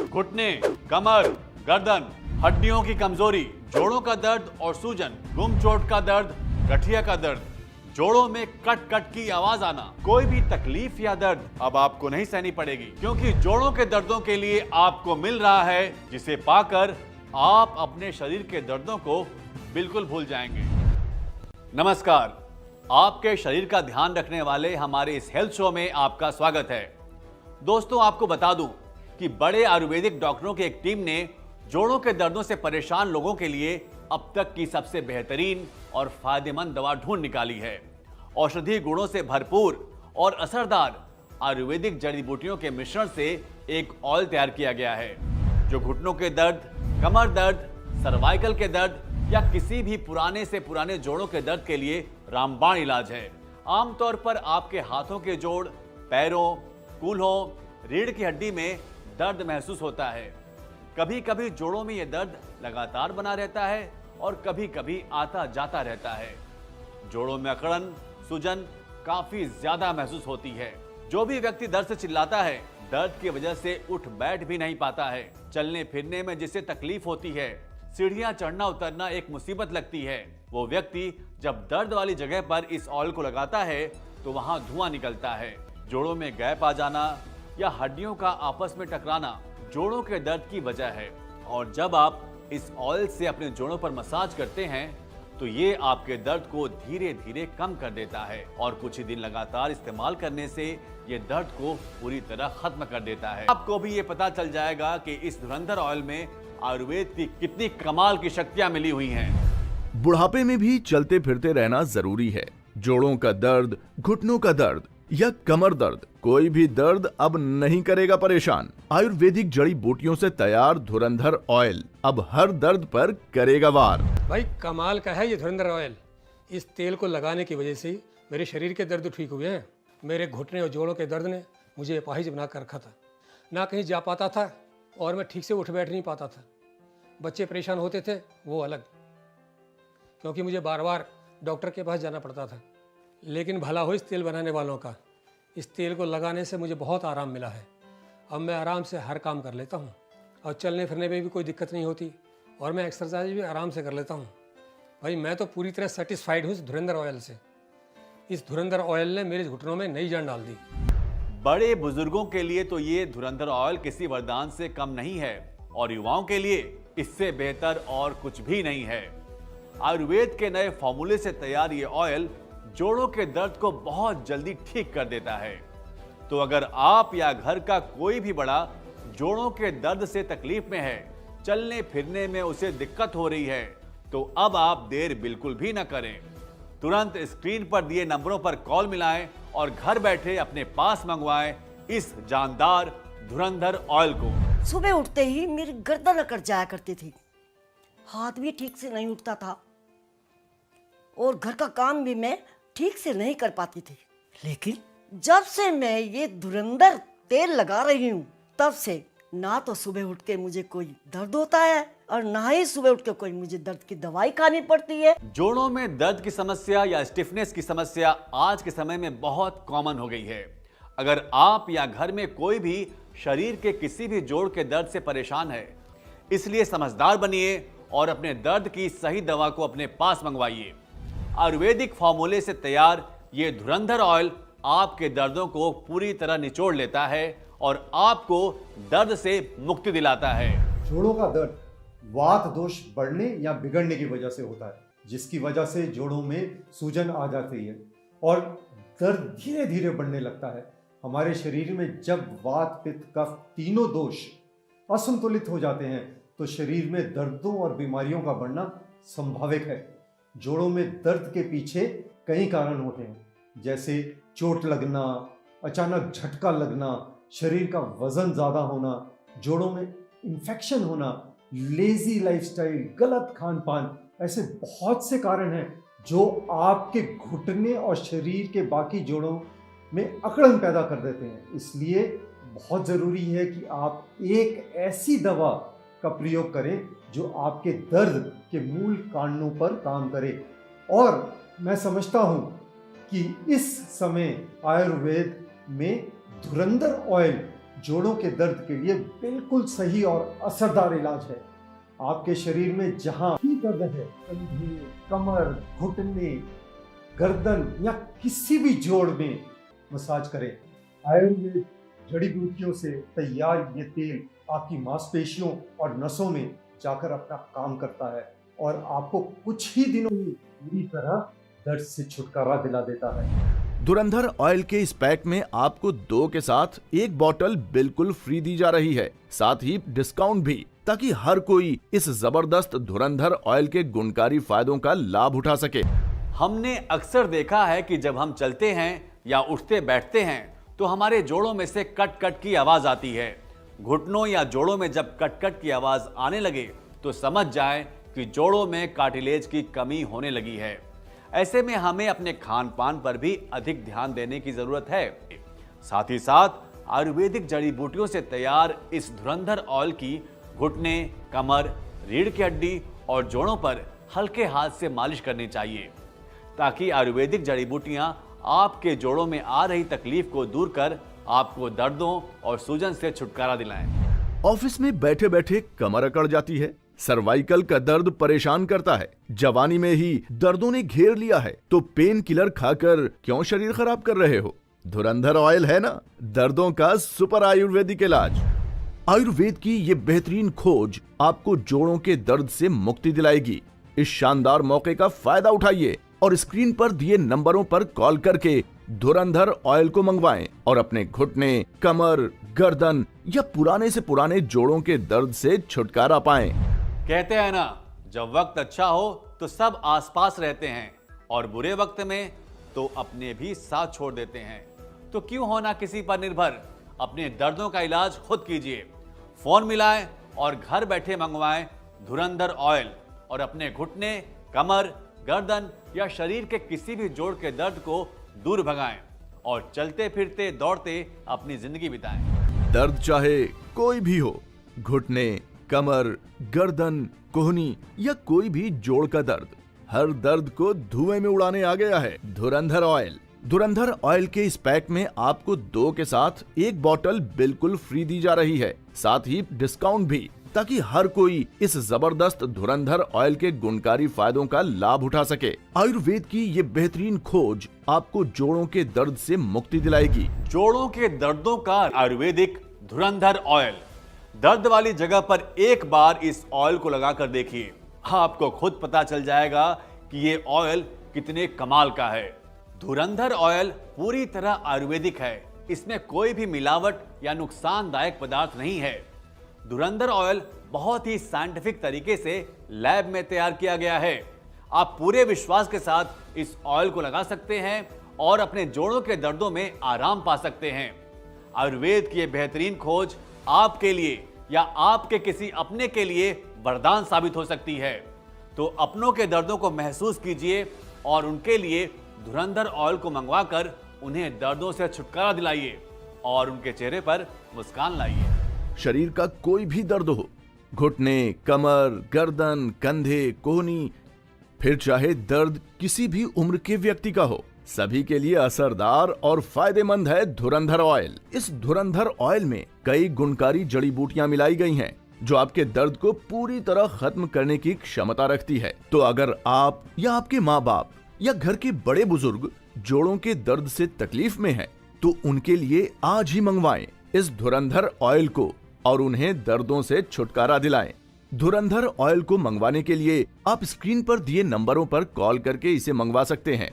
घुटने, कमर, गर्दन, हड्डियों की कमजोरी, जोड़ों का दर्द और सूजन, गुम चोट का दर्द, गठिया का दर्द, जोड़ों में कट कट की आवाज आना, कोई भी तकलीफ या दर्द अब आपको नहीं सहनी पड़ेगी, क्योंकि जोड़ों के दर्दों के लिए आपको मिल रहा है जिसे पाकर आप अपने शरीर के दर्दों को बिल्कुल भूल जाएंगे। नमस्कार, आपके शरीर का ध्यान रखने वाले हमारे इस हेल्थ शो में आपका स्वागत है। दोस्तों, आपको बता दूं कि बड़े आयुर्वेदिक डॉक्टरों की एक टीम ने जोड़ों के दर्दों से परेशान लोगों के लिए अब तक की सबसे बेहतरीन और फायदेमंद दवा ढूंढ निकाली है। औषधीय गुणों से भरपूर और असरदार आयुर्वेदिक जड़ी बूटियों के मिश्रण से एक ऑयल तैयार किया गया है जो घुटनों के दर्द, कमर दर्द, सर्वाइकल के दर्द या किसी भी पुराने से पुराने जोड़ों के दर्द के लिए रामबाण इलाज है। आमतौर पर आपके हाथों के जोड़, पैरों, कूल्हों, रीढ़ की हड्डी में दर्द महसूस होता है। कभी कभी जोड़ों में यह दर्द लगातार बना रहता है और कभी कभी आता जाता रहता है। जोड़ों में अकड़न, सूजन काफी ज्यादा महसूस होती है। जो भी व्यक्ति दर्द से चिल्लाता है, दर्द की वजह से उठ बैठ भी नहीं पाता है, चलने फिरने में जिसे तकलीफ होती है, सीढ़ियां चढ़ना उतरना एक मुसीबत लगती है, वो व्यक्ति जब दर्द वाली जगह पर इस ऑयल को लगाता है तो वहां धुआं निकलता है। जोड़ों में गैप आ जाना या हड्डियों का आपस में टकराना जोड़ों के दर्द की वजह है, और जब आप इस ऑयल से अपने जोड़ों पर मसाज करते हैं तो ये आपके दर्द को धीरे धीरे कम कर देता है और कुछ ही दिन लगातार इस्तेमाल करने से ये दर्द को पूरी तरह खत्म कर देता है। आपको भी ये पता चल जाएगा कि इस धुरंधर ऑयल में आयुर्वेद की कितनी कमाल की शक्तियां मिली हुई हैं। बुढ़ापे में भी चलते फिरते रहना जरूरी है। जोड़ों का दर्द, घुटनों का दर्द या कमर दर्द, कोई भी दर्द अब नहीं करेगा परेशान। आयुर्वेदिक जड़ी बूटियों से तैयार धुरंधर ऑयल अब हर दर्द पर करेगा वार। भाई कमाल का है ये धुरंधर ऑयल। इस तेल को लगाने की वजह से मेरे शरीर के दर्द ठीक हुए हैं। मेरे घुटने और जोड़ों के दर्द ने मुझे अपाहिज बना कर रखा था, ना कहीं जा पाता था और मैं ठीक से उठ बैठ नहीं पाता था। बच्चे परेशान होते थे वो अलग, क्योंकि मुझे बार बार डॉक्टर के पास जाना पड़ता था। लेकिन भला हो इस तेल बनाने वालों का। इस तेल को लगाने से मुझे बहुत आराम मिला है। अब मैं आराम से हर काम कर लेता हूँ और चलने फिरने में भी कोई दिक्कत नहीं होती और मैं एक्सरसाइज भी आराम से कर लेता हूँ। भाई मैं तो पूरी तरह सेटिस्फाइड हूँ इस धुरंधर ऑयल से। इस धुरंधर ऑयल ने मेरे घुटनों में नई जान डाल दी। बड़े बुजुर्गों के लिए तो ये धुरंधर ऑयल किसी वरदान से कम नहीं है और युवाओं के लिए इससे बेहतर और कुछ भी नहीं है। आयुर्वेद के नए फॉर्मूले से तैयार ये ऑयल जोड़ों के दर्द को बहुत जल्दी ठीक कर देता है। तो अगर आप या घर का कोई भी बड़ा जोड़ों के दर्द से तकलीफ में है, चलने फिरने में उसे दिक्कत हो रही है, तो अब आप देर बिल्कुल भी न करें। तुरंत स्क्रीन पर दिए नंबरों पर कॉल मिलाएं और घर बैठे अपने पास मंगवाएं इस जानदार धुरंधर ऑयल को। सुबह उठते ही मेरी गर्दन अकड़ जाया करती थी, हाथ भी ठीक से नहीं उठता था और घर का काम भी मैं ठीक से नहीं कर पाती थी। लेकिन जब से मैं ये धुरंधर तेल लगा रही हूँ, तब से ना तो सुबह उठ के मुझे कोई दर्द होता है और ना ही सुबह उठ के कोई मुझे दर्द की दवाई खानी पड़ती है। जोड़ों में दर्द की समस्या या स्टिफनेस की समस्या आज के समय में बहुत कॉमन हो गई है। अगर आप या घर में कोई भी शरीर के किसी भी जोड़ के दर्द से परेशान है, इसलिए समझदार बनिए और अपने दर्द की सही दवा को अपने पास मंगवाइए। आयुर्वेदिक फॉर्मूले से तैयार ये धुरंधर ऑयल आपके दर्दों को पूरी तरह निचोड़ लेता है और आपको दर्द से मुक्ति दिलाता है। जोड़ों का दर्द वात दोष बढ़ने या बिगड़ने की वजह से होता है, जिसकी वजह से जोड़ों में सूजन आ जाती है और दर्द धीरे धीरे बढ़ने लगता है। हमारे शरीर में जब वात, पित्त, कफ तीनों दोष असंतुलित हो जाते हैं तो शरीर में दर्दों और बीमारियों का बढ़ना संभाविक है। जोड़ों में दर्द के पीछे कई कारण होते हैं, जैसे चोट लगना, अचानक झटका लगना, शरीर का वजन ज़्यादा होना, जोड़ों में इन्फेक्शन होना, लेजी लाइफस्टाइल, गलत खान पान, ऐसे बहुत से कारण हैं जो आपके घुटने और शरीर के बाकी जोड़ों में अकड़न पैदा कर देते हैं। इसलिए बहुत ज़रूरी है कि आप एक ऐसी दवा का प्रयोग करें जो आपके दर्द के मूल कारणों पर काम करे। और मैं समझता हूँ कि इस समय आयुर्वेद में धुरंधर ऑयल जोड़ों के दर्द के लिए बिल्कुल सही और असरदार इलाज है। आपके शरीर में जहां भी दर्द है, कंधे, कमर, घुटने, गर्दन या किसी भी जोड़ में मसाज करें। आयुर्वेद जड़ी बूटियों से तैयार ये तेल आपकी मांसपेशियों और नसों में जाकर अपना काम करता है और आपको कुछ ही दिनों में पूरी तरह दर्द से छुटकारा दिला देता है। धुरंधर ऑयल के इस पैक में आपको 2 के साथ 1 बॉटल बिल्कुल फ्री दी जा रही है, साथ ही डिस्काउंट भी, ताकि हर कोई इस जबरदस्त धुरंधर ऑयल के गुणकारी फायदों का लाभ उठा सके। हमने अक्सर देखा है कि जब हम चलते हैं या उठते बैठते हैं तो हमारे जोड़ों में से कट कट की आवाज आती है। घुटनों या जोड़ों में जब कट कट की आवाज आने लगे तो समझ जाएं कि जोड़ों में कार्टिलेज की कमी होने लगी है। ऐसे में हमें अपने खान पान पर भी अधिक ध्यान देने की जरूरत है। साथ ही साथ आयुर्वेदिक जड़ी बूटियों से तैयार इस धुरंधर ऑयल की घुटने, कमर, रीढ़ की हड्डी और जोड़ों पर हल्के हाथ से मालिश करनी चाहिए, ताकि आयुर्वेदिक जड़ी बूटियां आपके जोड़ों में आ रही तकलीफ को दूर कर आपको दर्दों और सूजन से छुटकारा दिलाएं। ऑफिस में बैठे बैठे कमर अकड़ जाती है, सर्वाइकल का दर्द परेशान करता है, जवानी में ही दर्दों ने घेर लिया है, तो पेन किलर खाकर क्यों शरीर खराब कर रहे हो? धुरंधर ऑयल है ना दर्दों का सुपर आयुर्वेदिक इलाज। आयुर्वेद की ये बेहतरीन खोज आपको जोड़ों के दर्द से मुक्ति दिलाएगी। इस शानदार मौके का फायदा उठाइए और स्क्रीन पर दिए नंबरों पर कॉल करके धुरंधर ऑयल को मंगवाएं और अपने घुटने, कमर, गर्दन या पुराने से पुराने जोड़ों के दर्द से छुटकारा पाएं। कहते हैं ना, जब वक्त अच्छा हो तो सब आसपास रहते हैं और बुरे वक्त में तो अपने भी साथ छोड़ देते हैं। तो क्यों होना किसी पर निर्भर, अपने दर्दों का इलाज खुद कीजिए। फोन मिलाएं और घर बैठे मंगवाएं धुरंधर ऑयल और अपने घुटने, कमर, गर्दन या शरीर के किसी भी जोड़ के दर्द को दूर भगाएं और चलते फिरते दौड़ते अपनी जिंदगी बिताएं। दर्द चाहे कोई भी हो, घुटने, कमर, गर्दन, कोहनी या कोई भी जोड़ का दर्द, हर दर्द को धुएं में उड़ाने आ गया है धुरंधर ऑयल। धुरंधर ऑयल के इस पैक में आपको 2 के साथ 1 बॉटल बिल्कुल फ्री दी जा रही है, साथ ही डिस्काउंट भी, ताकि हर कोई इस जबरदस्त धुरंधर ऑयल के गुणकारी फायदों का लाभ उठा सके। आयुर्वेद की ये बेहतरीन खोज आपको जोड़ों के दर्द से मुक्ति दिलाएगी। जोड़ों के दर्दों का आयुर्वेदिक धुरंधर ऑयल। दर्द वाली जगह पर एक बार इस ऑयल को लगाकर देखिए, आपको खुद पता चल जाएगा कि ये ऑयल कितने कमाल का है। धुरंधर ऑयल पूरी तरह आयुर्वेदिक है, इसमें कोई भी मिलावट या नुकसानदायक पदार्थ नहीं है। धुरंधर ऑयल बहुत ही साइंटिफिक तरीके से लैब में तैयार किया गया है। आप पूरे विश्वास के साथ इस ऑयल को लगा सकते हैं और अपने जोड़ों के दर्दों में आराम पा सकते हैं। आयुर्वेद की यह बेहतरीन खोज आपके लिए या आपके किसी अपने के लिए वरदान साबित हो सकती है। तो अपनों के दर्दों को महसूस कीजिए और उनके लिए धुरंधर ऑयल को मंगवाकर उन्हें दर्दों से छुटकारा दिलाइए और उनके चेहरे पर मुस्कान लाइए। शरीर का कोई भी दर्द हो, घुटने, कमर, गर्दन, कंधे, कोहनी, फिर चाहे दर्द किसी भी उम्र के व्यक्ति का हो, सभी के लिए असरदार और फायदेमंद है धुरंधर ऑयल। इस धुरंधर ऑयल में कई गुणकारी जड़ी बूटियां मिलाई गई हैं, जो आपके दर्द को पूरी तरह खत्म करने की क्षमता रखती है। तो अगर आप या आपके माँ बाप या घर के बड़े बुजुर्ग जोड़ों के दर्द से तकलीफ में हैं, तो उनके लिए आज ही मंगवाएं इस धुरंधर ऑयल को और उन्हें दर्दों से छुटकारा दिलाएं। धुरंधर ऑयल को मंगवाने के लिए आप स्क्रीन पर दिए नंबरों पर कॉल करके इसे मंगवा सकते हैं।